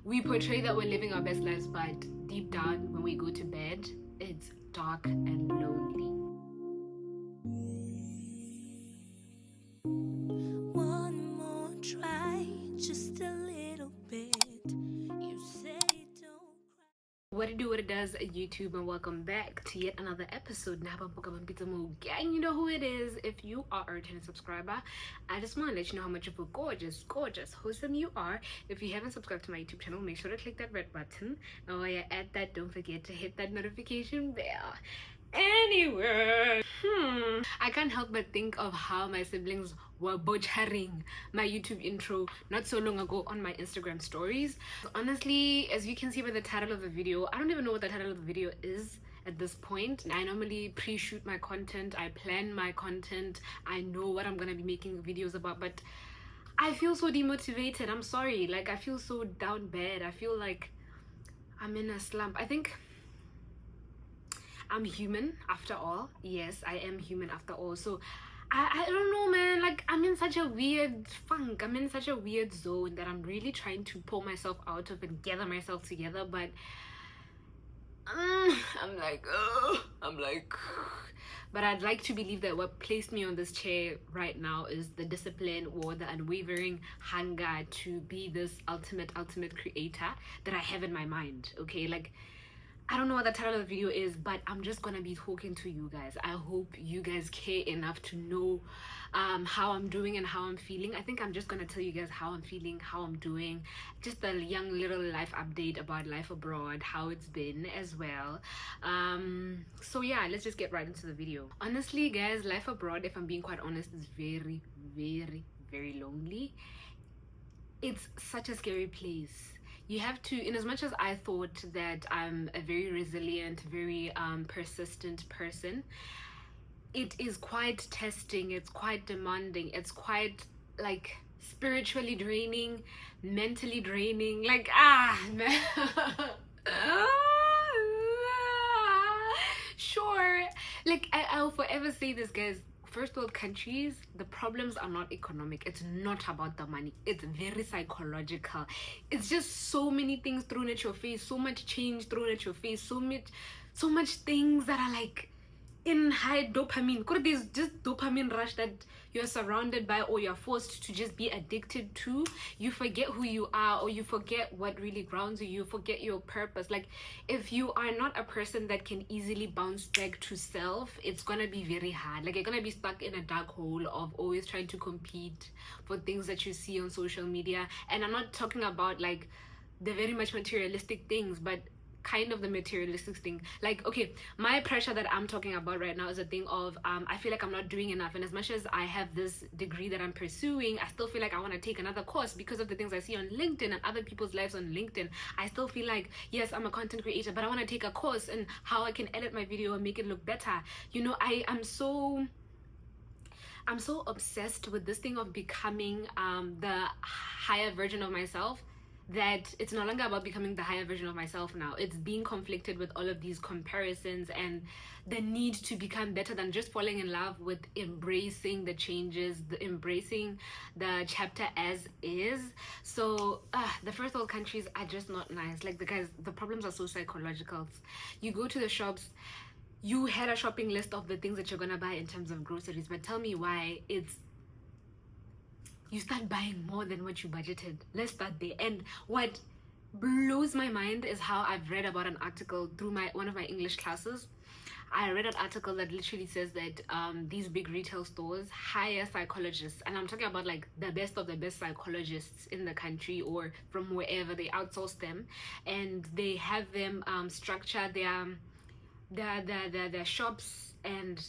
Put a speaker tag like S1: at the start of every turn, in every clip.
S1: We portray that we're living our best lives, but deep down, when we go to bed, it's dark and lonely.
S2: One more try, just a little bit. You say don't cry.
S1: What it do, what it does, YouTube, and welcome back to yet another episode. Gang, you know who it is. If you are a returning subscriber, I just want to let you know how much of a gorgeous, wholesome you are. If you haven't subscribed to my YouTube channel, make sure to click that red button. And while you're at that, don't forget to hit that notification bell. Anyway, I can't help but think of how my siblings were butchering my YouTube intro not so long ago on my Instagram stories. Honestly, as you can see by the title of the video, I don't even know what the title of the video is at this point. I normally pre-shoot my content, I plan my content, I know what I'm gonna be making videos about, but I feel so demotivated. I'm sorry, like I feel so down bad. I feel like I'm in a slump. I think I'm human after all. Yes, I am human after all. So I don't know, man. Like, I'm in such a weird funk. I'm in such a weird zone that I'm really trying to pull myself out of and gather myself together. But I'm like, but I'd like to believe that what placed me on this chair right now is the discipline or the unwavering hunger to be this ultimate creator that I have in my mind. Okay, like, I don't know what the title of the video is, but I'm just gonna be talking to you guys. I hope you guys care enough to know how I'm doing and how I'm feeling. I think I'm just gonna tell you guys how I'm feeling, how I'm doing, just a young little life update about life abroad, how it's been as well. So yeah, let's just get right into the video. Honestly, guys, life abroad, if I'm being quite honest, is very, very, very lonely. It's such a scary place. You have to, in as much as I thought that I'm a very resilient, very persistent person, it is quite testing, it's quite demanding, it's quite like spiritually draining, mentally draining, like man. Sure, like I'll forever say this, guys. First world countries, the problems are not economic. It's not about the money. It's very psychological. It's just so many things thrown at your face, so much change thrown at your face, so much things that are like in high dopamine. There's just dopamine rush that you're surrounded by or you're forced to just be addicted to. You forget who you are, or you forget what really grounds you. You forget your purpose. Like, if you are not a person that can easily bounce back to self, it's gonna be very hard. Like, you're gonna be stuck in a dark hole of always trying to compete for things that you see on social media. And I'm not talking about like the very much materialistic things, but kind of the materialistic thing. Like, okay, my pressure that I'm talking about right now is a thing of I feel like I'm not doing enough, and as much as I have this degree that I'm pursuing, I still feel like I want to take another course because of the things I see on LinkedIn and other people's lives on LinkedIn. I still feel like, yes, I'm a content creator, but I want to take a course in how I can edit my video and make it look better. You know, I'm so obsessed with this thing of becoming the higher version of myself, that it's no longer about becoming the higher version of myself now. It's being conflicted with all of these comparisons and the need to become better than just falling in love with embracing the changes, embracing the chapter as is. So the first world countries are just not nice. Like, the problems are so psychological. You go to the shops, you had a shopping list of the things that you're gonna buy in terms of groceries, but tell me why you start buying more than what you budgeted. Let's start there. And what blows my mind is how I've read about an article through one of my English classes. I read an article that literally says that these big retail stores hire psychologists, and I'm talking about like the best of the best psychologists in the country or from wherever. They outsource them, and they have them structure their shops and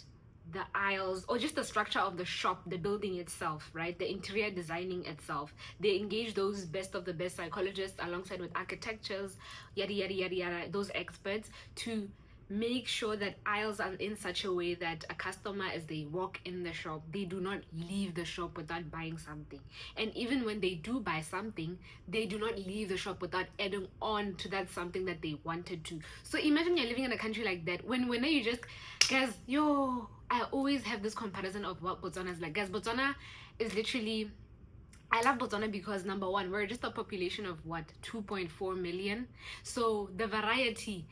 S1: the aisles, or just the structure of the shop, the building itself, right? The interior designing itself. They engage those best of the best psychologists alongside with architectures, yada yada yada yada, those experts, to make sure that aisles are in such a way that a customer, as they walk in the shop, they do not leave the shop without buying something. And even when they do buy something, they do not leave the shop without adding on to that something that they wanted to. So imagine you're living in a country like that, when you just, guys, I always have this comparison of what Botswana is like. Guys, Botswana is literally I love Botswana because number one, we're just a population of what, 2.4 million. So the variety,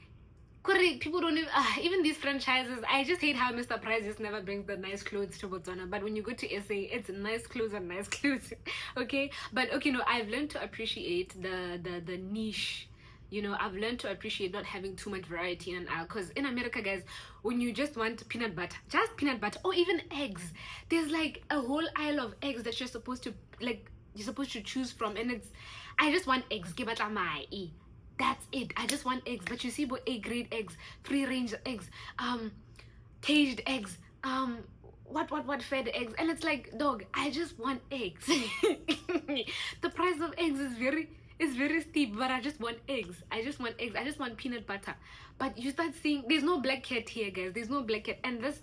S1: people don't even these franchises. I just hate how Mr. Price just never brings the nice clothes to Botswana. But when you go to SA, it's nice clothes and nice clothes. Okay, but okay, no, I've learned to appreciate the niche. You know, I've learned to appreciate not having too much variety in an aisle. Because in America, guys, when you just want peanut butter, just peanut butter, or even eggs, there's like a whole aisle of eggs that you're supposed to choose from, and it's, I just want eggs. Give it a my. That's it. I just want eggs. But you see, but A grade eggs, free range eggs, caged eggs, what fed eggs, and it's like, dog, I just want eggs. The price of eggs is very steep, but I just want eggs. I just want eggs. I just want peanut butter. But you start seeing there's no black cat here, guys. There's no black cat, and this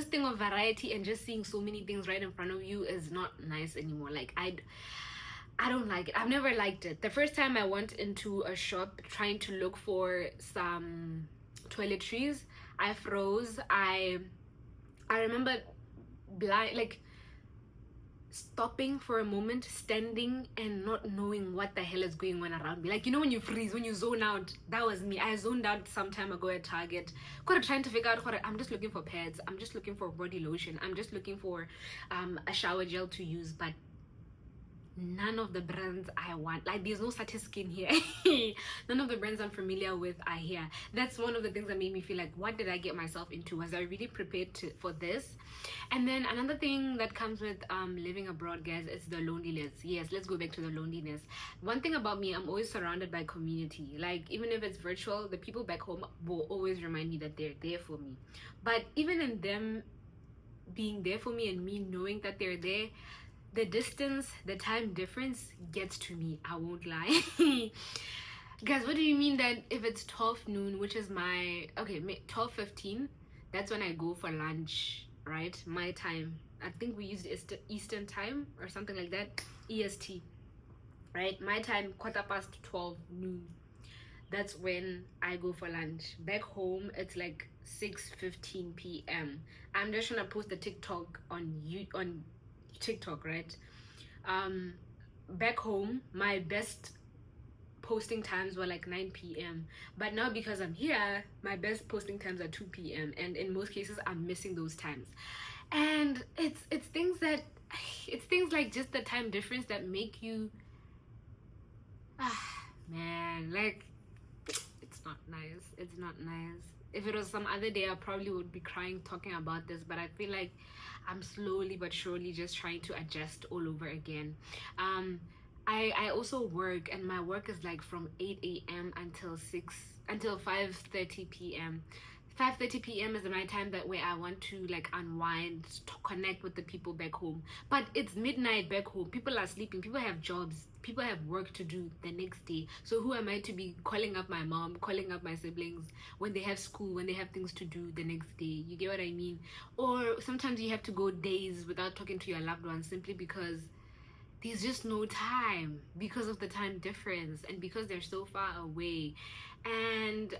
S1: thing of variety and just seeing so many things right in front of you is not nice anymore. Like I don't like it. I've never liked it. The first time I went into a shop trying to look for some toiletries, I froze. I remember like stopping for a moment, standing and not knowing what the hell is going on around me. Like, you know, when you freeze, when you zone out. That was me. I zoned out some time ago at Target. Trying to figure out I'm just looking for pads. I'm just looking for body lotion. I'm just looking for a shower gel to use, but none of the brands I want. Like, there's no Sati Skin here. None of the brands I'm familiar with are here. That's one of the things that made me feel like, what did I get myself into? Was I really prepared for this? And then another thing that comes with living abroad, guys, is the loneliness. Yes, let's go back to the loneliness. One thing about me, I'm always surrounded by community. Like, even if it's virtual, the people back home will always remind me that they're there for me. But even in them being there for me and me knowing that they're there, the distance, the time difference gets to me. I won't lie. Guys, what do you mean that if it's 12 noon, which is my 12:15, that's when I go for lunch, right? My time. I think we used Eastern time or something like that. EST, right? My time, 12:15 noon. That's when I go for lunch. Back home, it's like 6:15 p.m. I'm just trying to post the TikTok on TikTok, right? Back home, my best posting times were like 9 p.m. But now, because I'm here, my best posting times are 2 p.m. and in most cases I'm missing those times. And it's things like just the time difference that make you man, like, it's not nice. If it was some other day, I probably would be crying talking about this, but I feel like I'm slowly but surely just trying to adjust all over again. I also work, and my work is like from 8 a.m. until 5:30 p.m. 5:30 p.m. is my time that where I want to like unwind, to connect with the people back home. But it's midnight back home. People are sleeping. People have jobs. People have work to do the next day. So who am I to be calling up my mom, calling up my siblings when they have school, when they have things to do the next day? You get what I mean? Or sometimes you have to go days without talking to your loved ones simply because there's just no time, because of the time difference and because they're so far away. And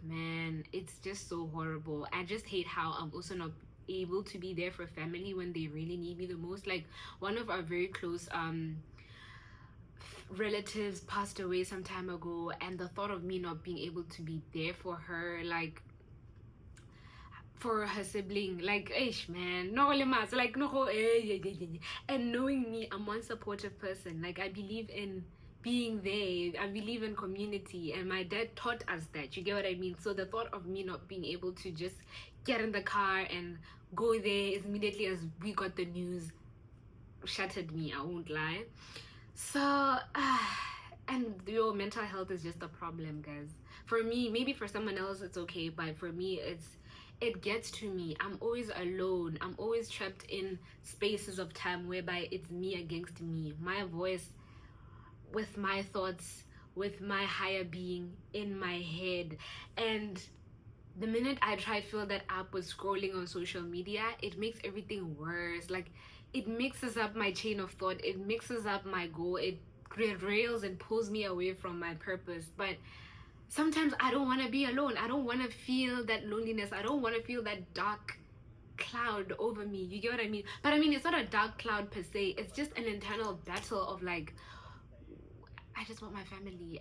S1: man, it's just so horrible. I just hate how I'm also not able to be there for family when they really need me the most. Like, one of our very close relatives passed away some time ago, and the thought of me not being able to be there for her, like for her sibling, like, ish, man, no limas, like, no, and knowing me, I'm one supportive person. Like, I believe in being there. I believe in community, and my dad taught us that. You get what I mean? So the thought of me not being able to just get in the car and go there immediately as we got the news shattered me. I won't lie. So and your mental health is just a problem, guys. For me, maybe for someone else it's okay, but for me it gets to me. I'm always alone. I'm always trapped in spaces of time whereby it's me against me, my voice with my thoughts, with my higher being in my head. And the minute I try to fill that up with scrolling on social media, it makes everything worse. Like, it mixes up my chain of thought, it mixes up my goal, it derails and pulls me away from my purpose. But sometimes I don't want to be alone. I don't want to feel that loneliness. I don't want to feel that dark cloud over me. You get what I mean? But I mean, it's not a dark cloud per se. It's just an internal battle of like, I just want my family.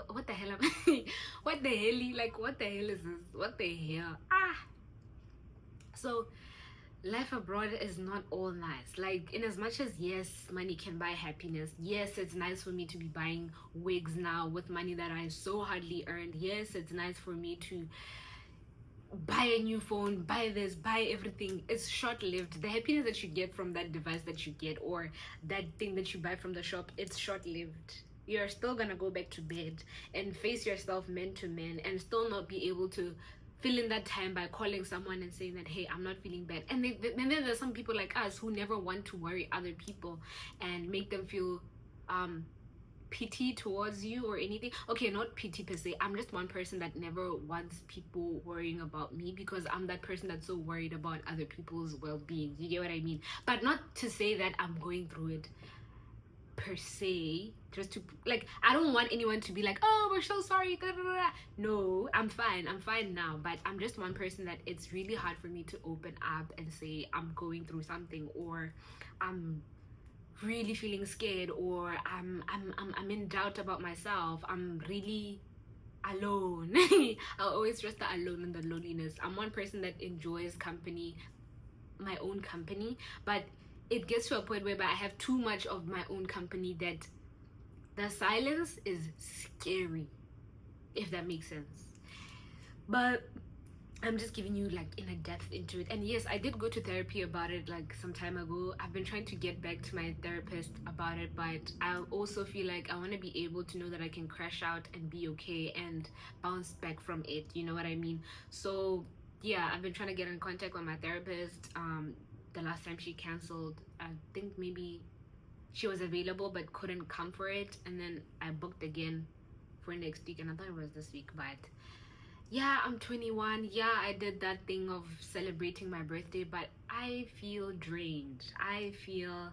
S1: What the hell am I? What the hell? Like, what the hell is this? What the hell? So life abroad is not all nice. Like, in as much as yes, money can buy happiness. Yes, it's nice for me to be buying wigs now with money that I so hardly earned. Yes, it's nice for me to buy a new phone, buy this, buy everything. It's short-lived. The happiness that you get from that device that you get, or that thing that you buy from the shop, it's short-lived. You're still gonna go back to bed and face yourself man to man and still not be able to fill in that time by calling someone and saying that, hey, I'm not feeling bad. And then there's some people like us who never want to worry other people and make them feel pity towards you or anything. Okay, not pity per se. I'm just one person that never wants people worrying about me, because I'm that person that's so worried about other people's well-being. You get what I mean? But not to say that I'm going through it per se, just to like, I don't want anyone to be like, oh, we're so sorry, da, da, da. No, I'm fine now. But I'm just one person that it's really hard for me to open up and say I'm going through something, or I'm really feeling scared, or I'm in doubt about myself. I'm really alone. I'll always stress the alone and the loneliness. I'm one person that enjoys company, my own company, but it gets to a point where I have too much of my own company that the silence is scary, if that makes sense. But I'm just giving you like in a depth into it. And yes, I did go to therapy about it like some time ago. I've been trying to get back to my therapist about it, but I also feel like I want to be able to know that I can crash out and be okay and bounce back from it. You know what I mean? So yeah, I've been trying to get in contact with my therapist. The last time she canceled, I think maybe she was available but couldn't come for it, and then I booked again for next week, and I thought it was this week. But yeah, I'm 21. Yeah, I did that thing of celebrating my birthday, but I feel drained. I feel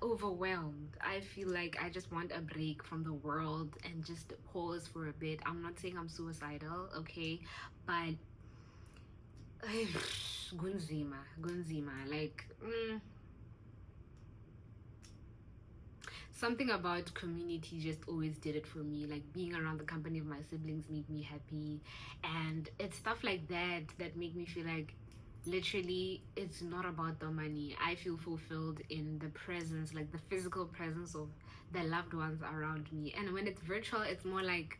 S1: overwhelmed. I feel like I just want a break from the world and just pause for a bit. I'm not saying I'm suicidal, okay, but Gunzima, like something about community just always did it for me. Like being around the company of my siblings made me happy, and it's stuff like that that make me feel like literally it's not about the money. I feel fulfilled in the presence, like the physical presence of the loved ones around me. And when it's virtual, it's more like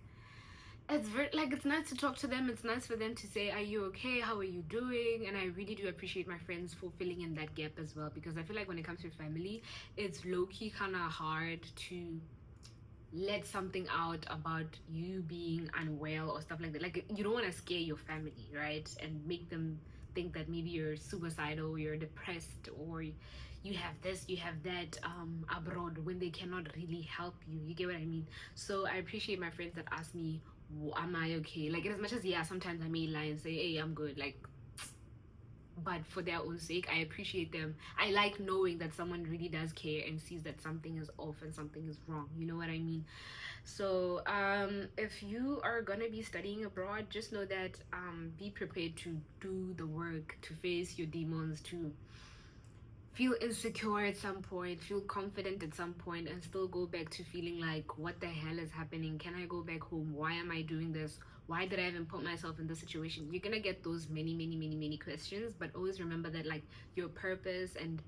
S1: it's nice to talk to them. It's nice for them to say, are you okay, how are you doing? And I really do appreciate my friends for filling in that gap as well, because I feel like when it comes to family, it's low-key kind of hard to let something out about you being unwell or stuff like that. Like, you don't want to scare your family, right, and make them think that maybe you're suicidal, you're depressed, or you have this, you have that abroad, when they cannot really help you. You get what I mean? So I appreciate my friends that ask me, am I okay? Like, as much as, yeah, sometimes I may lie and say, hey, I'm good, like, but for their own sake, I appreciate them. I like knowing that someone really does care and sees that something is off and something is wrong. You know what I mean? So if you are gonna be studying abroad, just know that be prepared to do the work, to face your demons, to feel insecure at some point, feel confident at some point, and still go back to feeling like, what the hell is happening? Can I go back home? Why am I doing this? Why did I even put myself in this situation? You're gonna get those many questions, but always remember that like your purpose and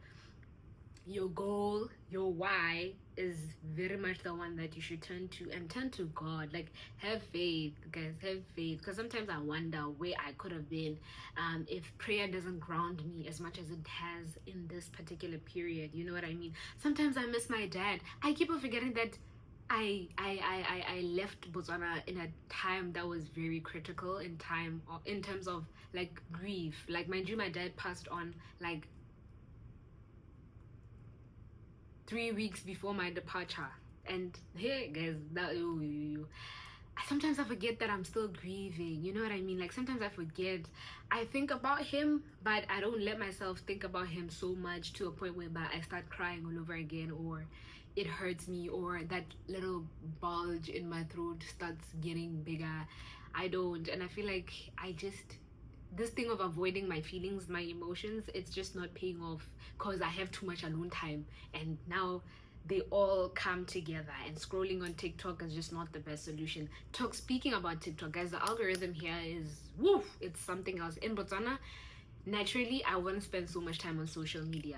S1: your goal, your why, is very much the one that you should turn to, and turn to God. Like, have faith, guys, have faith, because sometimes I wonder where I could have been if prayer doesn't ground me as much as it has in this particular period. You know what I mean? Sometimes I miss my dad. I keep on forgetting that I left Botswana in a time that was very critical in terms of like grief. Like, mind you, my dad passed on like 3 weeks before my departure. And hey guys, sometimes I forget that I'm still grieving. You know what I mean? Like, sometimes I forget. I think about him, but I don't let myself think about him so much to a point where I start crying all over again, or it hurts me, or that little bulge in my throat starts getting bigger. I don't. And I feel like I just this thing of avoiding my feelings, my emotions, it's just not paying off because I have too much alone time, and now they all come together, and scrolling on TikTok is just not the best solution. Speaking about TikTok, guys, the algorithm here is woof, it's something else. In Botswana, naturally, I wouldn't spend so much time on social media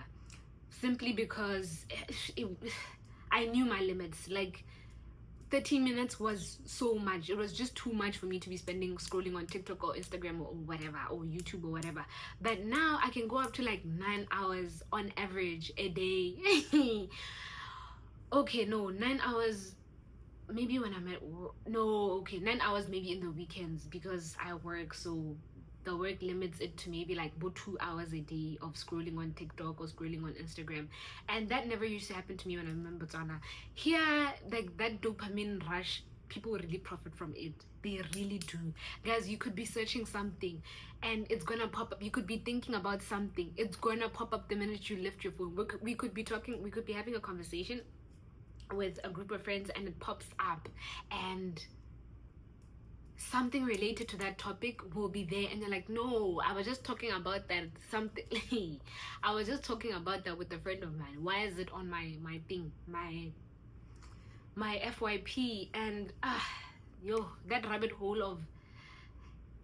S1: simply because I knew my limits. Like 30 minutes was so much. It was just too much for me to be spending scrolling on TikTok or Instagram or whatever, or YouTube or whatever. But now I can go up to like 9 hours on average a day. Okay, no, 9 hours maybe when I'm at work. No, okay, 9 hours maybe in the weekends because I work, so the work limits it to maybe like about 2 hours a day of scrolling on TikTok or scrolling on Instagram. And that never used to happen to me when I'm in Botswana. Here, like that dopamine rush, people really profit from it. They really do. Guys, you could be searching something and it's gonna pop up. You could be thinking about something. It's gonna pop up the minute you lift your phone. We could be talking, we could be having a conversation with a group of friends and it pops up, and something related to that topic will be there, and you're like, no, I was just talking about that something. I was just talking about that with a friend of mine. Why is it on my thing, my FYP? And that rabbit hole of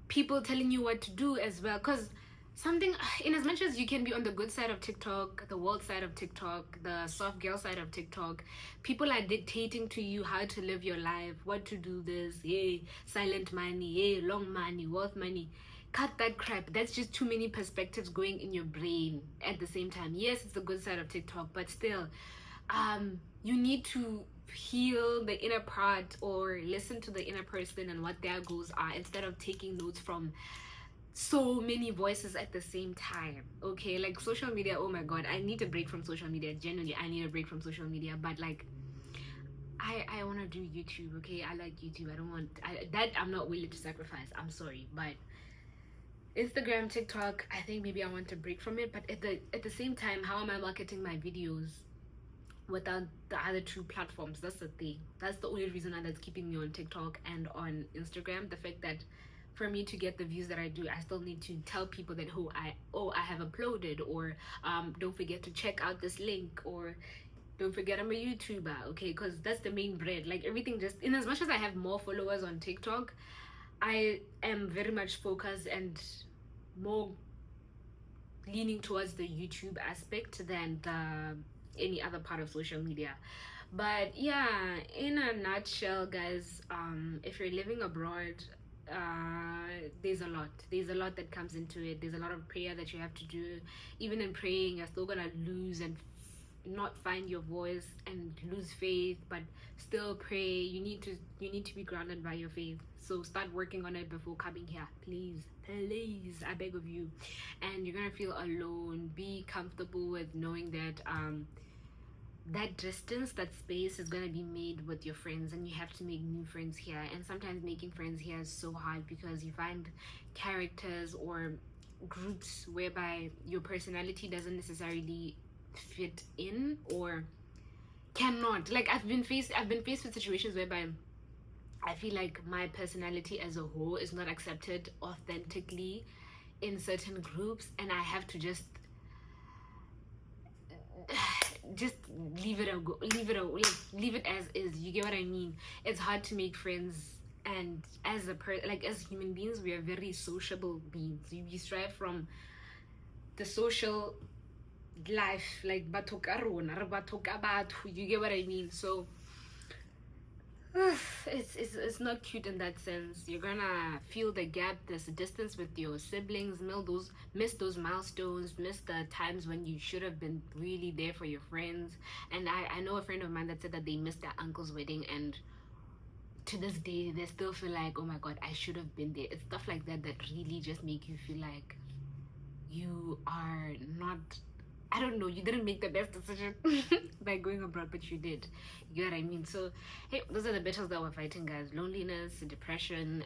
S1: people telling you what to do as well, because something, in as much as you can be on the good side of TikTok, the world side of TikTok, the soft girl side of TikTok, people are dictating to you how to live your life, what to do, this, yay, silent money, yay, long money, wealth money. Cut that crap. That's just too many perspectives going in your brain at the same time. Yes, it's the good side of TikTok, but still, you need to heal the inner part or listen to the inner person and what their goals are, instead of taking notes from so many voices at the same time. Okay, like social media, oh my god, I need a break from social media. Genuinely, I need a break from social media. But like, I want to do YouTube. Okay, I like YouTube. I'm not willing to sacrifice. I'm sorry, but Instagram, TikTok, I think maybe I want to break from it. But at the same time, how am I marketing my videos without the other two platforms? That's the thing. That's the only reason that's keeping me on TikTok and on Instagram. The fact that for me to get the views that I do, I still need to tell people that I have uploaded, or don't forget to check out this link, or don't forget I'm a YouTuber. Okay, because that's the main bread. Like everything, just in as much as I have more followers on TikTok, I am very much focused and more leaning towards the YouTube aspect than any other part of social media. But yeah, in a nutshell, guys, if you're living abroad, there's a lot that comes into it. There's a lot of prayer that you have to do. Even in praying, you're still gonna lose and not find your voice and lose faith, but still pray. You need to be grounded by your faith. So start working on it before coming here, please, I beg of you. And you're gonna feel alone. Be comfortable with knowing that that distance, that space is going to be made with your friends, and you have to make new friends here. And sometimes making friends here is so hard because you find characters or groups whereby your personality doesn't necessarily fit in, or cannot. Like I've been faced with situations whereby I feel like my personality as a whole is not accepted authentically in certain groups, and I have to just leave it as is. You get what I mean? It's hard to make friends, and as human beings, we are very sociable beings. We strive from the social life, like batho ka rona, re batho ka batho. You get what I mean? So it's not cute in that sense. You're gonna feel the gap, this distance with your siblings, miss those milestones, miss the times when you should have been really there for your friends. And I know a friend of mine that said that they missed their uncle's wedding, and to this day they still feel like, oh my god, I should have been there. It's stuff like that that really just make you feel like you are not, I don't know, you didn't make the best decision by going abroad, but you did. You know what I mean? So, hey, those are the battles that we're fighting, guys. Loneliness, depression.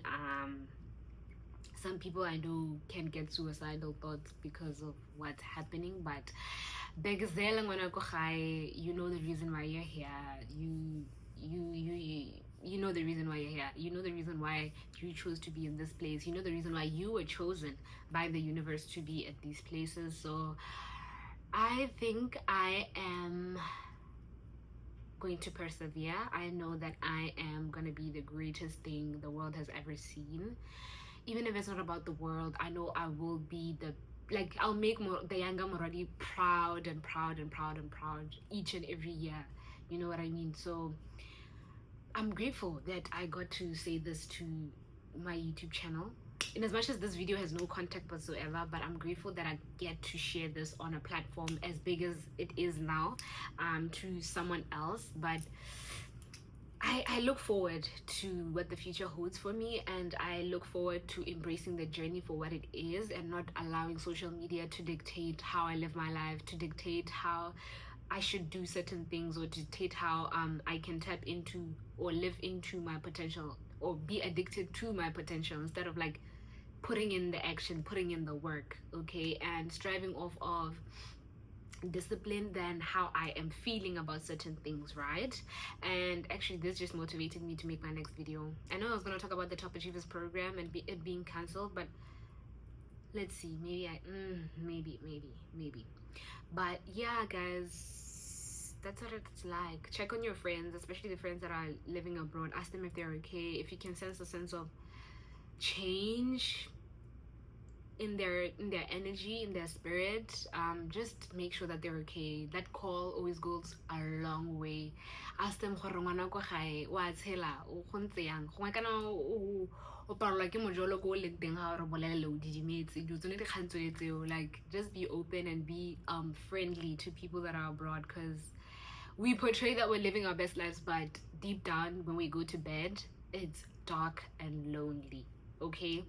S1: Some people I know can get suicidal thoughts because of what's happening, but you know the reason why you're here. You know know the reason why you're here. You know the reason why you chose to be in this place. You know the reason why you were chosen by the universe to be at these places. So I think I am going to persevere. I know that I am going to be the greatest thing the world has ever seen. Even if it's not about the world, I know I will be I'll make the younger Moradi proud and proud and proud and proud each and every year. You know what I mean? So I'm grateful that I got to say this to my YouTube channel. In as much as this video has no contact whatsoever, but I'm grateful that I get to share this on a platform as big as it is now, to someone else. But I look forward to what the future holds for me, and I look forward to embracing the journey for what it is and not allowing social media to dictate how I live my life, to dictate how I should do certain things, or dictate how I can tap into or live into my potential, or be addicted to my potential, instead of like putting in the action, putting in the work, okay, and striving off of discipline than how I am feeling about certain things, right? And actually this just motivated me to make my next video. I know I was going to talk about the Top Achievers program and it being cancelled, but let's see, maybe. But yeah, guys, that's what it's like. Check on your friends, especially the friends that are living abroad. Ask them if they're okay. If you can sense a sense of change in their energy, in their spirit, just make sure that they're okay. That call always goes a long way. Ask them gore ngwana ko gae wa tshela o gontse yang gongwe kana o parolwa ke mojolo ko leng teng ga re bolelele o didimetse di tsone di kgantso tseo. Like, just be open and be friendly to people that are abroad, because we portray that we're living our best lives, but deep down when we go to bed, it's dark and lonely, okay?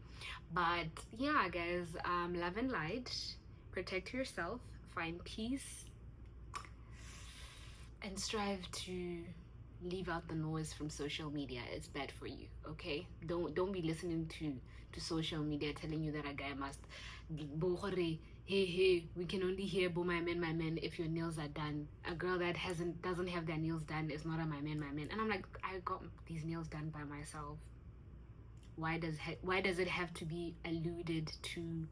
S1: But yeah, guys, love and light, protect yourself, find peace, and strive to leave out the noise from social media. It's bad for you, okay? Don't be listening to social media telling you that a guy must hey, we can only hear bo my man if your nails are done. A girl that doesn't have their nails done is not a my man. And I'm like, I got these nails done by myself. Why does it have to be alluded to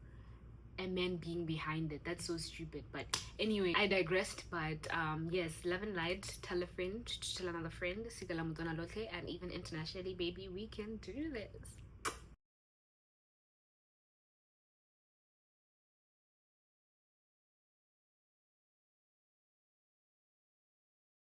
S1: a man being behind it? That's so stupid. But anyway, I digressed. But yes, love and light. Tell a friend to tell another friend. And even internationally, baby, we can do this.